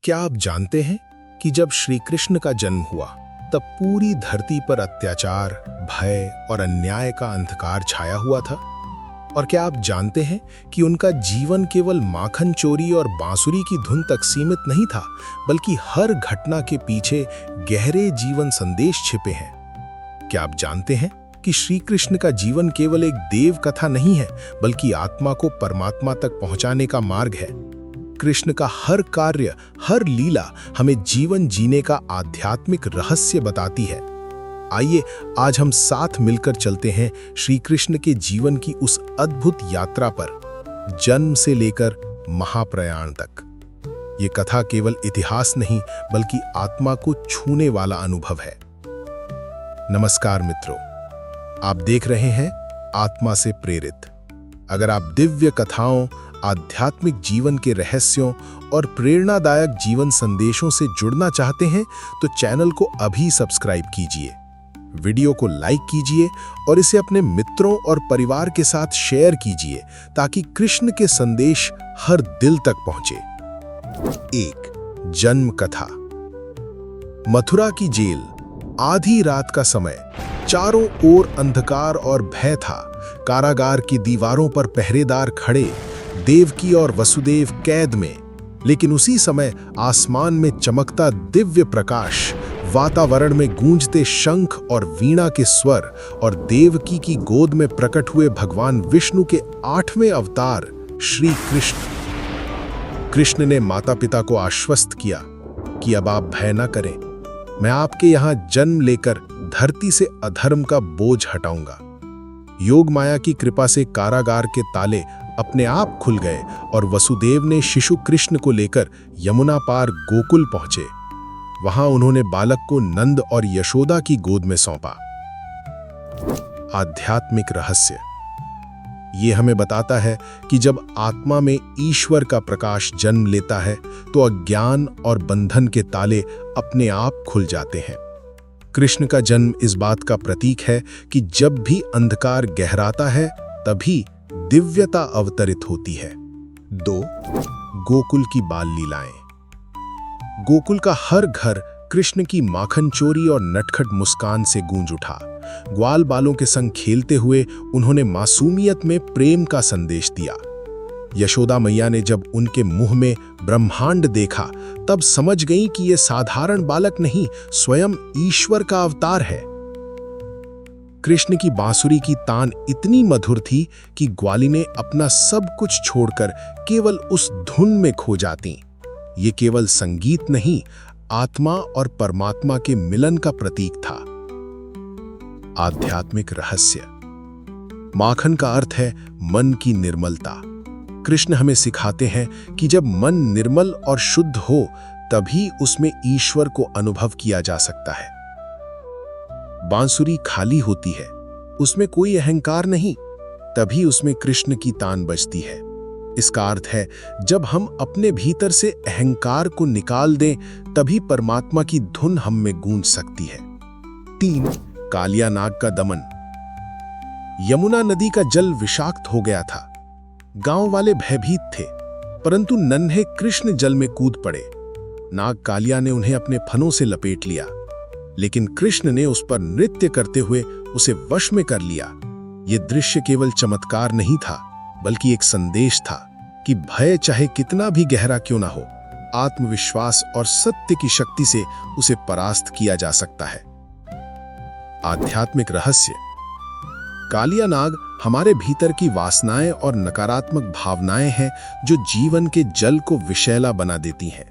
क्या आप जानते हैं कि जब श्री कृष्ण का जन्म हुआ तब पूरी धरती पर अत्याचार, भय और अन्याय का अंधकार छाया हुआ था? और क्या आप जानते हैं कि उनका जीवन केवल माखन चोरी और बांसुरी की धुन तक सीमित नहीं था, बल्कि हर घटना के पीछे गहरे जीवन संदेश छिपे हैं? क्या आप जानते हैं कि श्री कृष्ण का जीवन केवल एक देव कथा नहीं है, बल्कि आत्मा को परमात्मा तक पहुंचाने का मार्ग है? कृष्ण का हर कार्य, हर लीला हमें जीवन जीने का आध्यात्मिक रहस्य बताती है। आइए आज हम साथ मिलकर चलते हैं श्री कृष्ण के जीवन की उस अद्भुत यात्रा पर, जन्म से लेकर महाप्रयाण तक। ये कथा केवल इतिहास नहीं, बल्कि आत्मा को छूने वाला अनुभव है। नमस्कार मित्रों, आप देख रहे हैं आत्मा से प्रेरित। अगर आप दिव्य कथाओं, आध्यात्मिक जीवन के रहस्यों और प्रेरणादायक जीवन संदेशों से जुड़ना चाहते हैं तो चैनल को अभी सब्सक्राइब कीजिए, वीडियो को लाइक कीजिए और इसे अपने मित्रों और परिवार के साथ शेयर कीजिए ताकि कृष्ण के संदेश हर दिल तक पहुंचे। 1. जन्म कथा। मथुरा की जेल, आधी रात का समय, चारों ओर अंधकार और भय था। कारागार की दीवारों पर पहरेदार खड़े, देवकी और वसुदेव कैद में। लेकिन उसी समय आसमान में चमकता दिव्य प्रकाश, वातावरण में गूंजते शंख और वीणा के स्वर और देवकी की गोद में प्रकट हुए भगवान विष्णु के 8वें अवतार श्री कृष्ण। कृष्ण ने माता पिता को आश्वस्त किया कि अब आप भय न करें, मैं आपके यहां जन्म लेकर धरती से अधर्म का बोझ हटाऊंगा। योग माया की कृपा से कारागार के ताले अपने आप खुल गए और वसुदेव ने शिशु कृष्ण को लेकर यमुना पार गोकुल पहुंचे। वहां उन्होंने बालक को नंद और यशोदा की गोद में सौंपा। आध्यात्मिक रहस्य। ये हमें बताता है कि जब आत्मा में ईश्वर का प्रकाश जन्म लेता है तो अज्ञान और बंधन के ताले अपने आप खुल जाते हैं। कृष्ण का जन्म इस बात का प्रतीक है कि जब भी अंधकार गहराता है तभी दिव्यता अवतरित होती है। 2. गोकुल की बाल लीलाएं। गोकुल का हर घर कृष्ण की माखन चोरी और नटखट मुस्कान से गूंज उठा। ग्वाल बालों के संग खेलते हुए उन्होंने मासूमियत में प्रेम का संदेश दिया। यशोदा मैया ने जब उनके मुंह में ब्रह्मांड देखा तब समझ गईं कि यह साधारण बालक नहीं, स्वयं ईश्वर का अवतार है। कृष्ण की बांसुरी की तान इतनी मधुर थी कि ग्वालिनें अपना सब कुछ छोड़कर केवल उस धुन में खो जातीं। ये केवल संगीत नहीं, आत्मा और परमात्मा के मिलन का प्रतीक था। आध्यात्मिक रहस्य। माखन का अर्थ है मन की निर्मलता। कृष्ण हमें सिखाते हैं कि जब मन निर्मल और शुद्ध हो तभी उसमें ईश्वर को अनुभव किया जा सकता है। बांसुरी खाली होती है, उसमें कोई अहंकार नहीं, तभी उसमें कृष्ण की तान बजती है। इसका अर्थ है जब हम अपने भीतर से अहंकार को निकाल दें तभी परमात्मा की धुन हम में गूंज सकती है। 3. कालिया नाग का दमन। यमुना नदी का जल विषाक्त हो गया था। गांव वाले भयभीत थे, परंतु नन्हे कृष्ण जल में कूद पड़े। नाग कालिया ने उन्हें अपने फनों से लपेट लिया, लेकिन कृष्ण ने उस पर नृत्य करते हुए उसे वश में कर लिया। यह दृश्य केवल चमत्कार नहीं था, बल्कि एक संदेश था कि भय चाहे कितना भी गहरा क्यों ना हो, आत्मविश्वास और सत्य की शक्ति से उसे परास्त किया जा सकता है। आध्यात्मिक रहस्य। कालिया नाग हमारे भीतर की वासनाएं और नकारात्मक भावनाएं हैं जो जीवन के जल को विषैला बना देती हैं।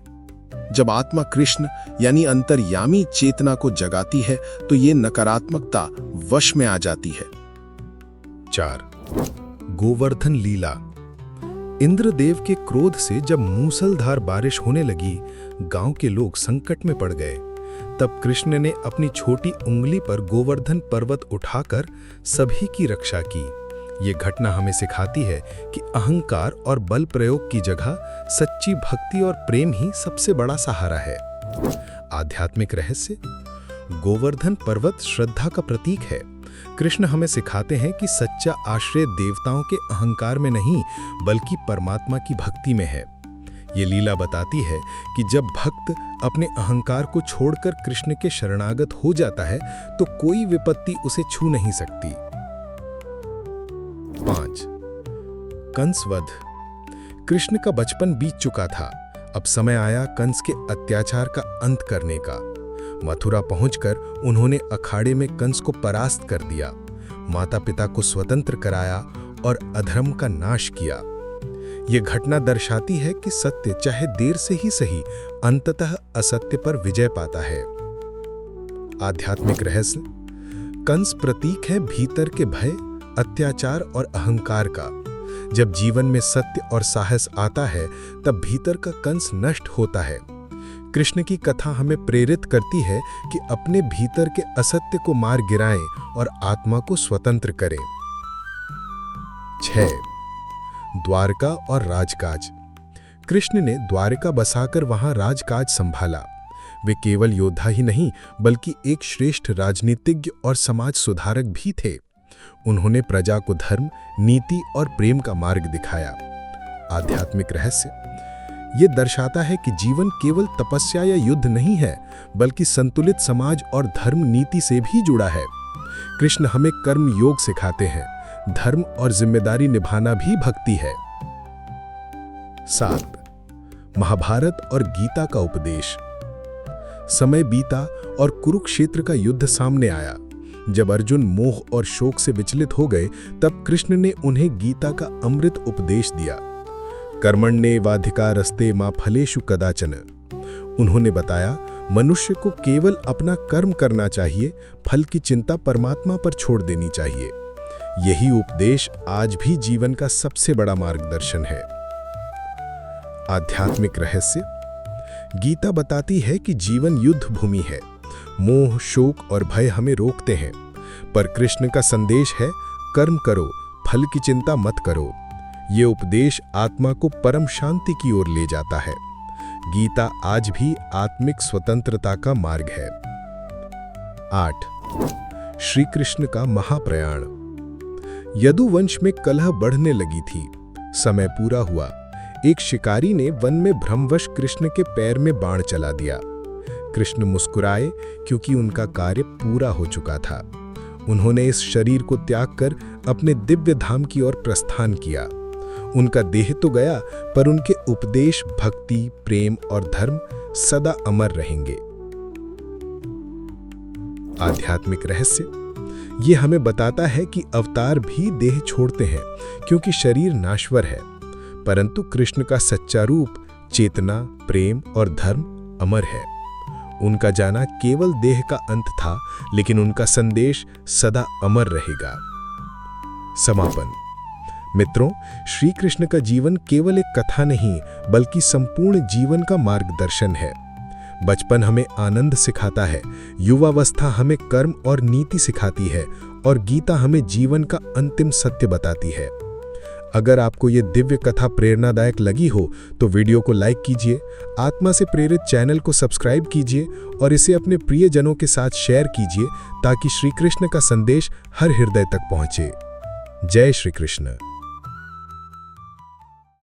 जब आत्मा कृष्ण यानी अंतर्यामी चेतना को जगाती है तो ये नकारात्मकता वश में आ जाती है। 4. गोवर्धन लीला। इंद्रदेव के क्रोध से जब मूसलधार बारिश होने लगी, गांव के लोग संकट में पड़ गए। तब कृष्ण ने अपनी छोटी उंगली पर गोवर्धन पर्वत उठाकर सभी की रक्षा की। ये घटना हमें सिखाती है कि अहंकार और बल प्रयोग की जगह सच्ची भक्ति और प्रेम ही सबसे बड़ा सहारा है। आध्यात्मिक रहस्य। गोवर्धन पर्वत श्रद्धा का प्रतीक है। कृष्ण हमें सिखाते हैं कि सच्चा आश्रय देवताओं के अहंकार में नहीं, बल्कि परमात्मा की भक्ति में है। ये लीला बताती है कि जब भक्त अपने अहंकार को छोड़कर कृष्ण के शरणागत हो जाता है तो कोई विपत्ति उसे छू नहीं सकती। 5. कंसवध। कृष्ण का बचपन बीत चुका था। अब समय आया कंस के अत्याचार का अंत करने का। मथुरा पहुंचकर उन्होंने अखाड़े में कंस को परास्त कर दिया, माता पिता को स्वतंत्र कराया और अधर्म का नाश किया। यह घटना दर्शाती है कि सत्य चाहे देर से ही सही अंततः असत्य पर विजय पाता है। आध्यात्मिक रहस्य। कंस प्रतीक है भीतर के भय, अत्याचार और अहंकार का। जब जीवन में सत्य और साहस आता है तब भीतर का कंस नष्ट होता है। कृष्ण की कथा हमें प्रेरित करती है कि अपने भीतर के असत्य को मार गिराएं और आत्मा को स्वतंत्र करें। 6. द्वारका और राजकाज। कृष्ण ने द्वारका बसाकर वहां राजकाज संभाला। वे केवल योद्धा ही नहीं बल्कि एक श्रेष्ठ राजनीतिज्ञ और समाज सुधारक भी थे। उन्होंने प्रजा को धर्म, नीति और प्रेम का मार्ग दिखाया। आध्यात्मिक रहस्य। ये दर्शाता है कि जीवन केवल तपस्या या युद्ध नहीं है बल्कि संतुलित समाज और धर्म नीति से भी जुड़ा है। कृष्ण हमें कर्म योग सिखाते हैं। धर्म और जिम्मेदारी निभाना भी भक्ति है। 7. महाभारत और गीता का उपदेश। समय बीता और कुरुक्षेत्र का युद्ध सामने आया। जब अर्जुन मोह और शोक से विचलित हो गए तब कृष्ण ने उन्हें गीता का अमृत उपदेश दिया। कर्मण्येवाधिकारस्ते मा फलेषु कदाचन। उन्होंने बताया, मनुष्य को केवल अपना कर्म करना चाहिए, फल की चिंता परमात्मा पर छोड़ देनी चाहिए। यही उपदेश आज भी जीवन का सबसे बड़ा मार्गदर्शन है। आध्यात्मिक रहस्य। गीता बताती है कि जीवन युद्ध भूमि है। मोह, शोक और भय हमें रोकते हैं, पर कृष्ण का संदेश है, कर्म करो, फल की चिंता मत करो। ये उपदेश आत्मा को परम शांति की ओर ले जाता है। गीता आज भी आत्मिक स्वतंत्रता का मार्ग है। 8. श्री कृष्ण का महाप्रयाण। यदुवंश में कलह बढ़ने लगी थी। समय पूरा हुआ। एक शिकारी ने वन में भ्रमवश कृष्ण के पैर में बाण चला दिया। कृष्ण मुस्कुराए क्योंकि उनका कार्य पूरा हो चुका था। उन्होंने इस शरीर को त्याग कर अपने दिव्य धाम की ओर प्रस्थान किया। उनका देह तो गया पर उनके उपदेश, भक्ति, प्रेम और धर्म सदा अमर रहेंगे। आध्यात्मिक रहस्य। ये हमें बताता है कि अवतार भी देह छोड़ते हैं क्योंकि शरीर नाश्वर है, परंतु कृष्ण का सच्चा रूप, चेतना, प्रेम और धर्म अमर है। उनका जाना केवल देह का अंत था, लेकिन उनका संदेश सदा अमर रहेगा। समापन। मित्रों, श्री कृष्ण का जीवन केवल एक कथा नहीं बल्कि संपूर्ण जीवन का मार्गदर्शन है। बचपन हमें आनंद सिखाता है, युवावस्था हमें कर्म और नीति सिखाती है और गीता हमें जीवन का अंतिम सत्य बताती है। अगर आपको ये दिव्य कथा प्रेरणादायक लगी हो तो वीडियो को लाइक कीजिए, आत्मा से प्रेरित चैनल को सब्सक्राइब कीजिए और इसे अपने प्रियजनों के साथ शेयर कीजिए ताकि श्री कृष्ण का संदेश हर हृदय तक पहुंचे। जय श्री कृष्ण।